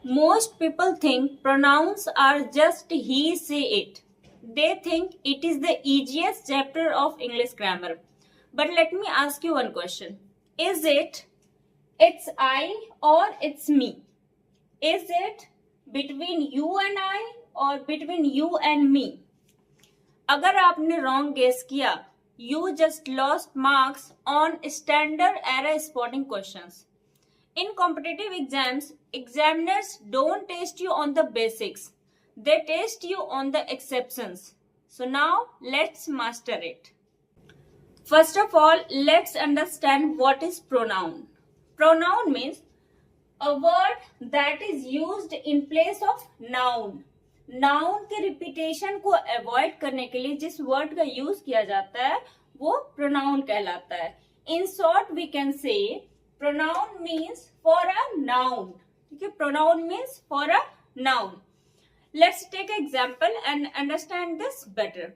Most people think pronouns are just he, say, it. They think it is the easiest chapter of English grammar. But let me ask you one question. Is it it's I or it's me? Is it between you and I or between you and me? अगर आपने wrong guess किया, you just lost marks on standard error spotting questions. In competitive exams, examiners don't test you on the basics. They test you on the exceptions. So now let's master it. First of all, let's understand what is pronoun. Pronoun means a word that is used in place of noun. Noun के repetition को avoid करने के लिए जिस word का use किया जाता है वो प्रोनाउन कहलाता है. In short we can say pronoun means for a noun. ठीक है, pronoun means for a noun. Let's take example and understand this better.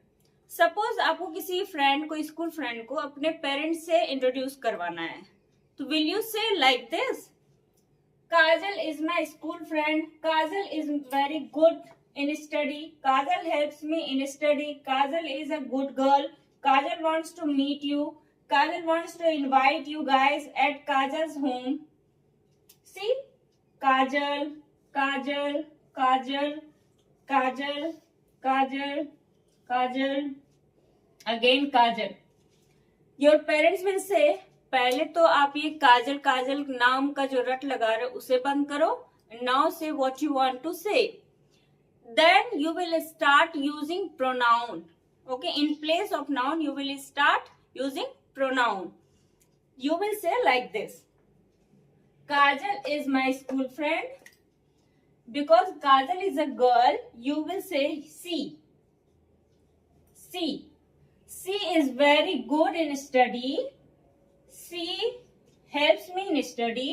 Suppose आपको किसी फ्रेंड को, स्कूल फ्रेंड को अपने पेरेंट्स से इंट्रोड्यूस करवाना है, तो विल यू से like this, Kajal is my school friend. Kajal is very good in study. Kajal helps me in study. Kajal is a good girl. Kajal wants to meet you. Kajal wants to invite you guys at Kajal's home. See? Kajal, Kajal, Kajal, Kajal, Kajal, Kajal. Again Kajal. Your parents will say, पहले तो आप ये काजल काजल नाम का जो रट लगा रहे हो उसे बंद करो. Now say what you want to say. Then you will start using pronoun. Okay, in place of noun you will start using pronoun. You will say like this, Kajal is my school friend. Because Kajal is a girl, you will say she. She. She is very good in study. She helps me in study.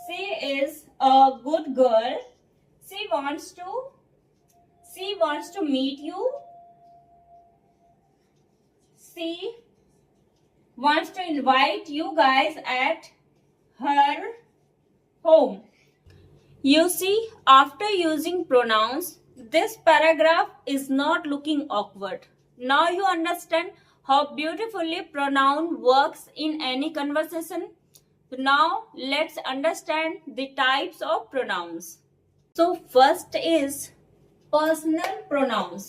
She is a good girl. She wants to meet you. She wants to invite you guys at her home. You see, after using pronouns, this paragraph is not looking awkward. Now you understand how beautifully pronoun works in any conversation. So now let's understand the types of pronouns. So first is personal pronouns.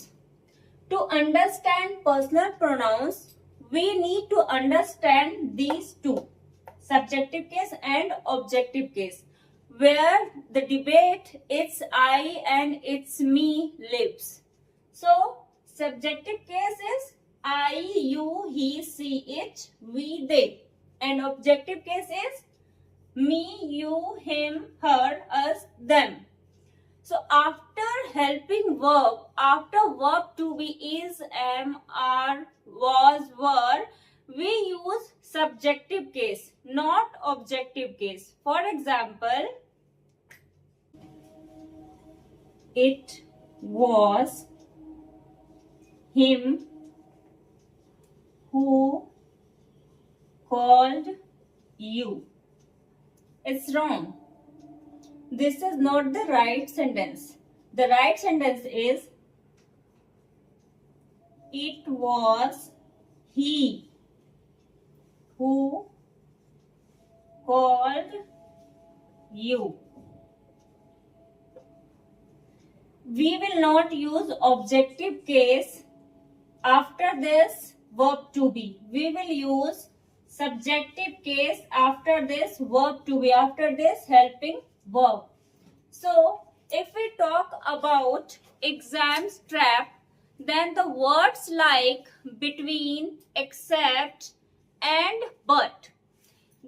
To understand personal pronouns, we need to understand these two, subjective case and objective case, where the debate it's I and it's me lives. So subjective case is I, you, he, she, it, we, they. And objective case is me, you, him, her, us, them. So after helping verb, after verb to be, is, am, are, was, were, we use subjective case, not objective case. For example, it was him who called you. It's wrong. This is not the right sentence. The right sentence is it was he who called you. We will not use objective case after this verb to be. We will use subjective case after this verb to be, after this helping verb. So if we talk about exams trap, then the words like between, except and but,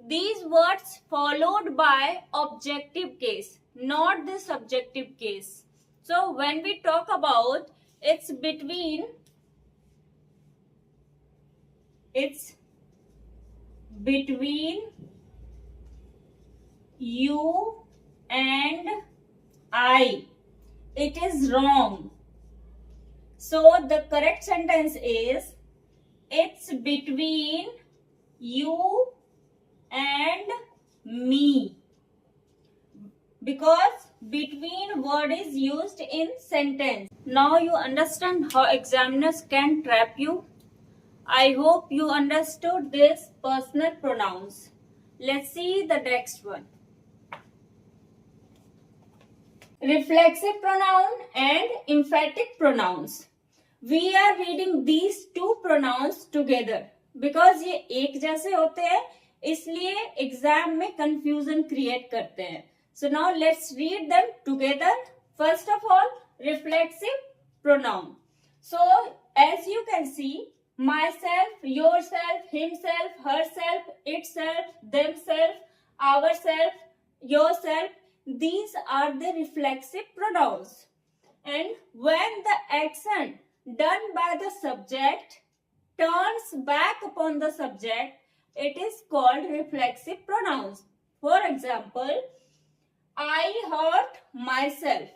these words followed by objective case, not the subjective case. So when we talk about it's between you and I, it is wrong. So the correct sentence is it's between you and me. because between word is used in sentence. Now you understand how examiners can trap you. I hope you understood this personal pronouns. Let's see the next one. Reflexive pronoun and emphatic pronouns. We are reading these two pronouns together because ये एक जैसे होते हैं इसलिए exam में confusion create करते हैं. So now let's read them together. First of all, reflexive pronoun. So as you can see, myself, yourself, himself, herself, itself, themself, ourself, yourself, these are the reflexive pronouns. And when the action done by the subject turns back upon the subject, it is called reflexive pronouns. For example, I hurt myself.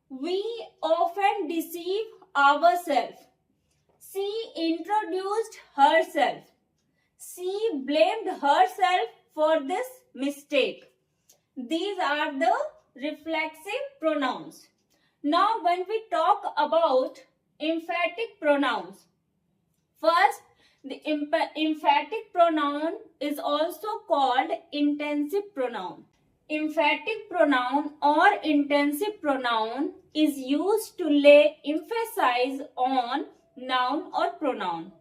We often deceive ourselves. She introduced herself. She blamed herself for this mistake. These are the reflexive pronouns. Now, when we talk about emphatic pronouns, first, the emphatic pronoun is also called intensive pronoun. Emphatic pronoun or intensive pronoun is used to lay emphasis on noun or pronoun.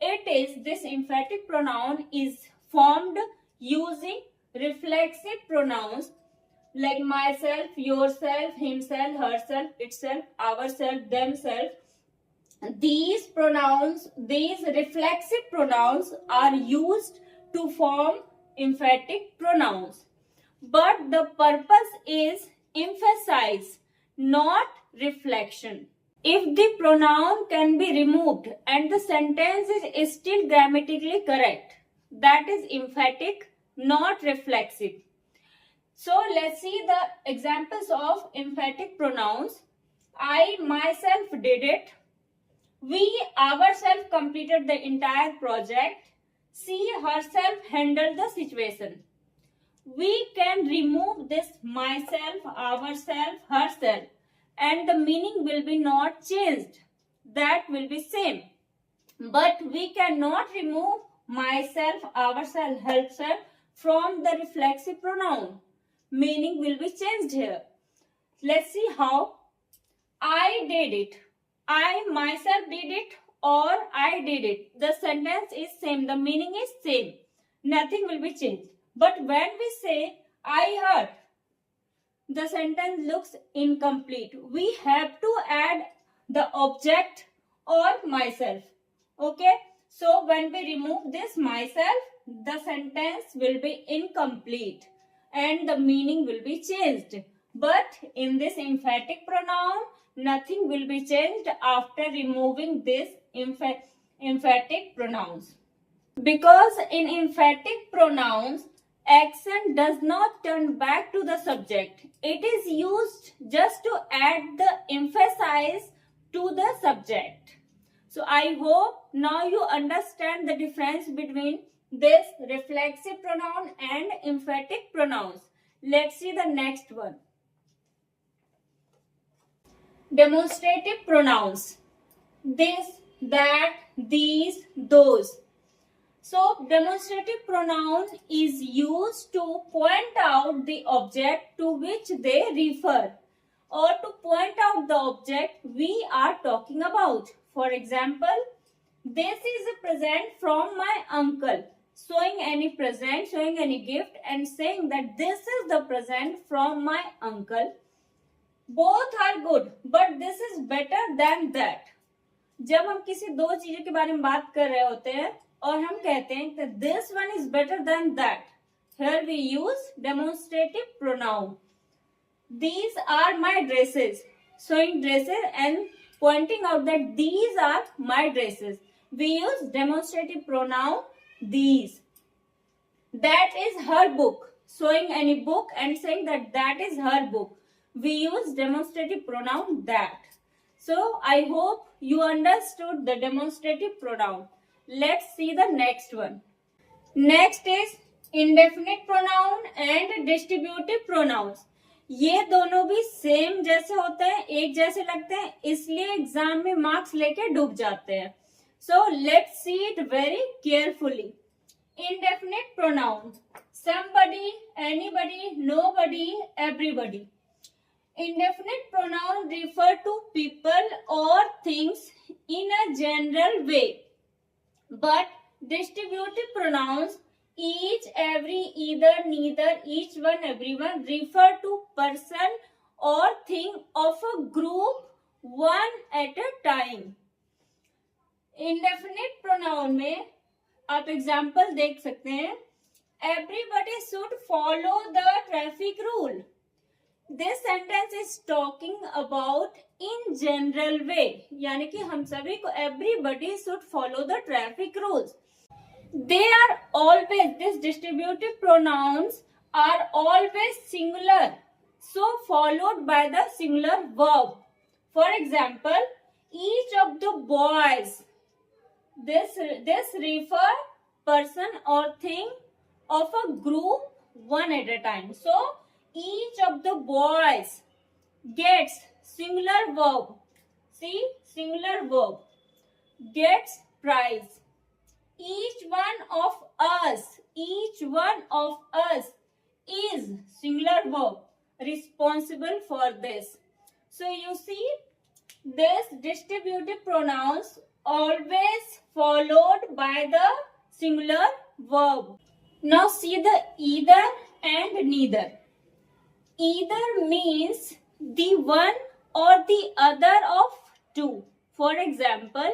This emphatic pronoun is formed using reflexive pronouns like myself, yourself, himself, herself, itself, ourself, themself. These reflexive pronouns are used to form emphatic pronouns. But the purpose is emphasis, not reflection. If the pronoun can be removed and the sentence is still grammatically correct, that is emphatic, not reflexive. So let's see the examples of emphatic pronouns. I myself did it. We ourselves completed the entire project. She herself handled the situation. We can remove this myself, ourself, herself, and the meaning will be not changed. That will be same. But we cannot remove myself, ourself, herself from the reflexive pronoun. Meaning will be changed here. Let's see how. I did it. I myself did it or I did it. The sentence is same. The meaning is same. Nothing will be changed. But when we say I heard, the sentence looks incomplete. We have to add the object or myself. Okay. So when we remove this myself, the sentence will be incomplete and the meaning will be changed. But in this emphatic pronoun, nothing will be changed after removing this emphatic pronouns. Because in emphatic pronouns, action does not turn back to the subject. It is used just to add the emphasis to the subject. So I hope now you understand the difference between this reflexive pronoun and emphatic pronouns. Let's see the next one. Demonstrative pronouns. This, that, these, those. So, demonstrative pronoun is used to point out the object to which they refer or to point out the object we are talking about. For example, this is a present from my uncle. Showing any present, showing any gift and saying that this is the present from my uncle. Both are good, but this is better than that. जब हम किसी दो चीजों के बारे में बात कर रहे होते हैं और हम कहते हैं कि this one is better than that, here we use demonstrative pronoun. These are my dresses, showing dresses and pointing out that these are my dresses. We use demonstrative pronoun these. That is her book, showing any book and saying that that is her book. We use demonstrative pronoun that. So I hope you understood the demonstrative pronoun. Let's see the next one. Next is indefinite pronoun and distributive pronouns. ये दोनों भी same जैसे होते हैं, एक जैसे लगते हैं, इसलिए एग्जाम में मार्क्स लेके डूब जाते हैं. So let's see it very carefully. Indefinite pronoun: somebody, anybody, nobody, everybody. Indefinite pronoun refer to people or things in a general way, but distributive pronouns each, every, either, neither, each one, everyone refer to person or thing of a group one at a time. Indefinite pronoun में आप example देख सकते हैं. Everybody should follow the traffic rule. This sentence is talking about in general way, यानी कि हम सभी को everybody should follow the traffic rules. They are always, this distributive pronouns are always singular, so followed by the singular verb. For example, each of the boys. This refer person or thing of a group one at a time. So each of the boys gets singular verb. See, singular verb gets prize. Each one of us is singular verb responsible for this. So you see, this distributive pronouns always followed by the singular verb. Now see the either and neither. Either means the one or the other of two. For example,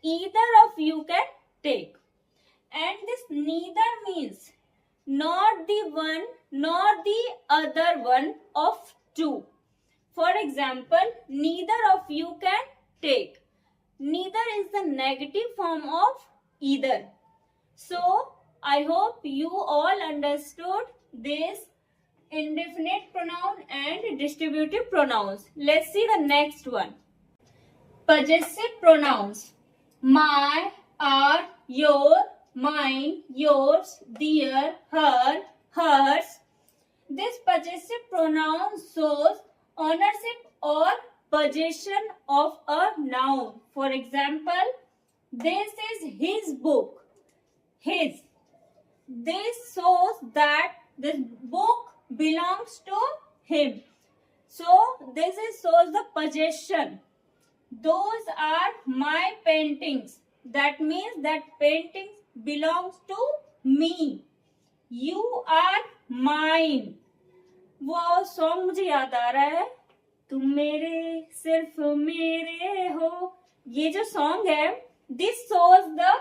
either of you can take. And this neither means not the one nor the other one of two. For example, neither of you can take. Neither is the negative form of either. So, I hope you all understood this indefinite pronoun and distributive pronouns. Let's see the next one. Possessive pronouns: my, our, your, mine, yours, their, her, hers. This possessive pronoun shows ownership or possession of a noun. For example, this is his book. His. This shows that this book belongs to him. So this shows the possession. Those are my paintings. That means that paintings belongs to me. You are mine. वो song मुझे याद आ रहा है, तुम मेरे सिर्फ मेरे हो. ये जो सॉन्ग है, this shows the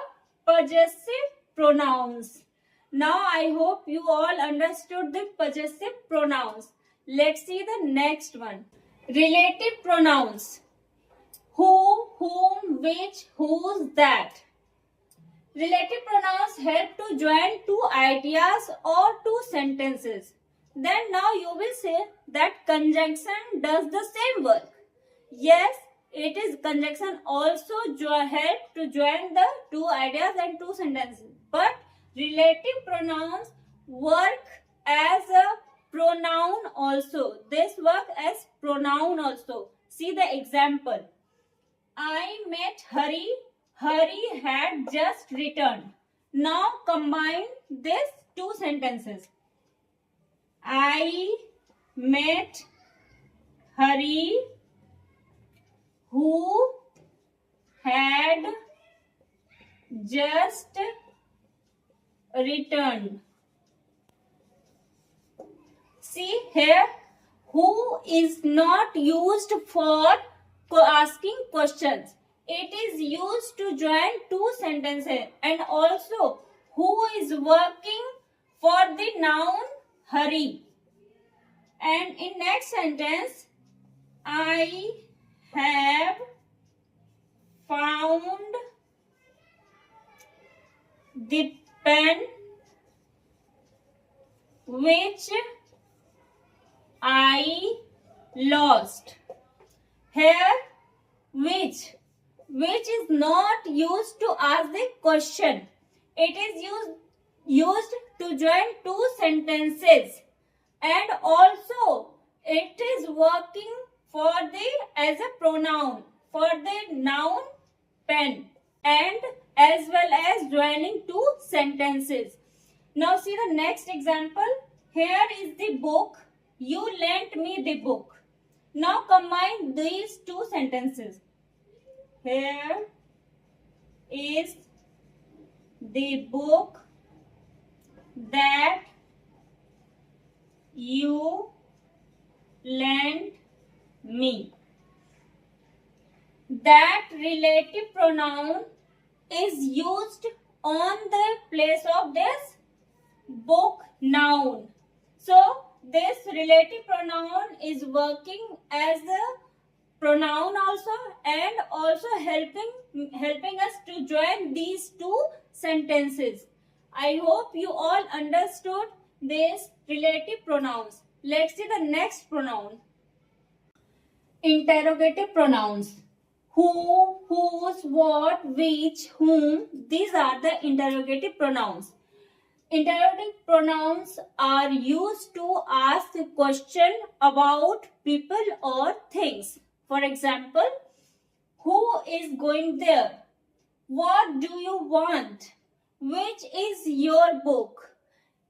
possessive pronouns. Now I hope you all understood the possessive pronouns. Let's see the next one. Relative pronouns: who, whom, which, whose, that. Relative pronouns help to join two ideas or two sentences. Then now you will say that conjunction does the same work. Yes, it is. Conjunction also help to join the two ideas and two sentences. But relative pronouns work as a pronoun also. This work as pronoun also. See the example. I met Hari. Hari had just returned. Now combine these two sentences. I met Hari who had just returned. See here, who is not used for asking questions. It is used to join two sentences, and also who is working for the noun Hari. And in next sentence, I have found the pen which I lost. Here, which is not used to ask the question. It is used to join two sentences, and also working for the as a pronoun for the noun pen and as well as joining two sentences. Now see the next example. Here is the book. You lent me the book. Now combine these two sentences. Here is the book that you lent me. That relative pronoun is used on the place of this book noun. So this relative pronoun is working as a pronoun also and also helping us to join these two sentences. I hope you all understood these relative pronouns. Let's see the next pronoun. Interrogative pronouns. Who, whose, what, which, whom. These are the interrogative pronouns. Interrogative pronouns are used to ask a question about people or things. For example, who is going there? What do you want? Which is your book?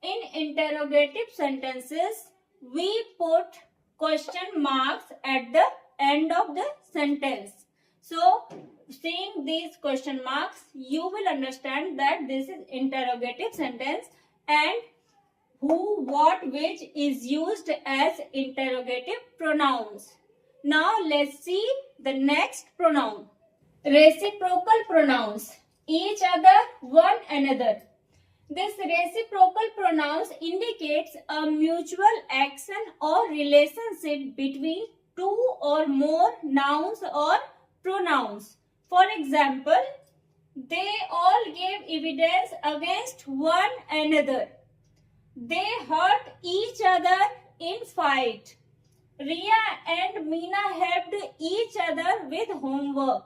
In interrogative sentences, we put question marks at the end of the sentence. So, seeing these question marks, you will understand that this is interrogative sentence and who, what, which is used as interrogative pronouns. Now, let's see the next pronoun. Reciprocal pronouns. Each other, one another. This reciprocal pronouns indicates a mutual action or relationship between two or more nouns or pronouns. For example, they all gave evidence against one another. They hurt each other in fight. Ria and Meena helped each other with homework.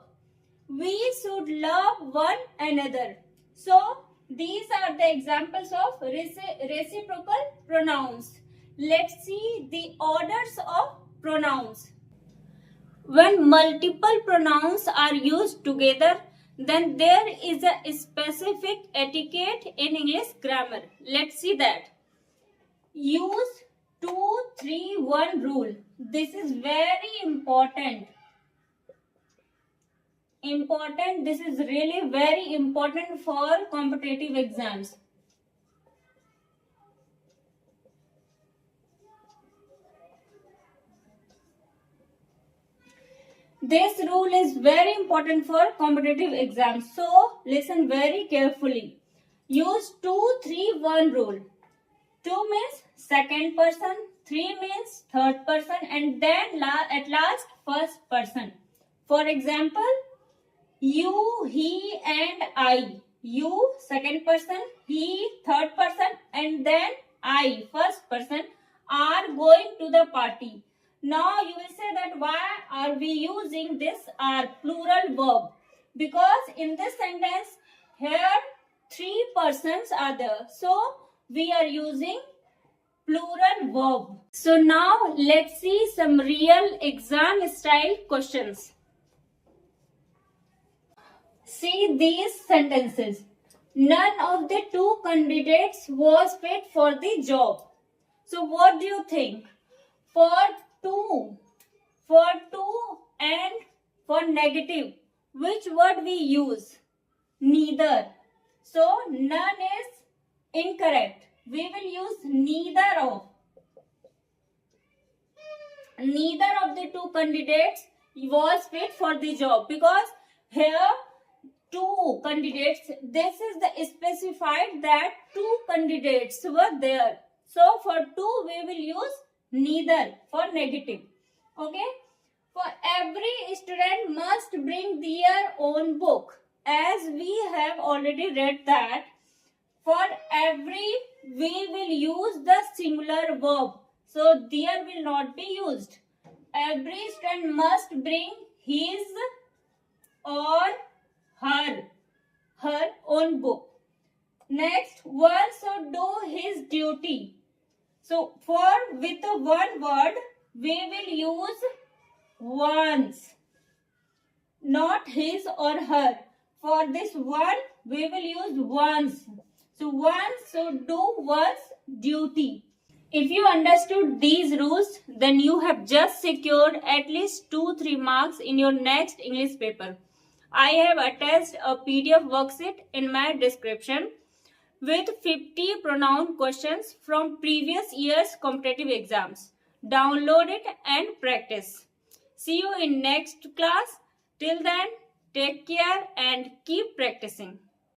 We should love one another. So, these are the examples of reciprocal pronouns. Let's see the orders of pronouns. When multiple pronouns are used together, then there is a specific etiquette in English grammar. Let's see that. Use 2-3-1 rule. This is very important. This is really very important for competitive exams. This rule is very important for competitive exams. So, listen very carefully. Use 2-3-1 rule. 2 means second person, 3 means third person, and then at last first person. For example, you, he, and I. You, second person, he, third person, and then I, first person, are going to the party. Now you will say that why are we using this plural verb? Because in this sentence, here 3 persons are there. So we are using plural verb. So now let's see some real exam style questions. See these sentences. None of the 2 candidates was fit for the job. So what do you think? For 2 and for negative, which word we use? Neither. So none is incorrect. We will use neither of. Neither of the 2 candidates was fit for the job, because here 2 candidates, this is the specified that 2 candidates were there. So for 2 we will use neither for negative. Okay. For every student must bring their own book. As we have already read that for every we will use the singular verb. So there will not be used. Every student must bring his or her own book. Next, one should do his duty. So for with the one word we will use once, not his or her. For this one, we will use once. So once, so do one's duty. If you understood these rules, then you have just secured at least 2-3 marks in your next English paper. I have attached a PDF worksheet in my description with 50 pronoun questions from previous year's competitive exams. Download it and practice. See you in next class. Till then, take care and keep practicing.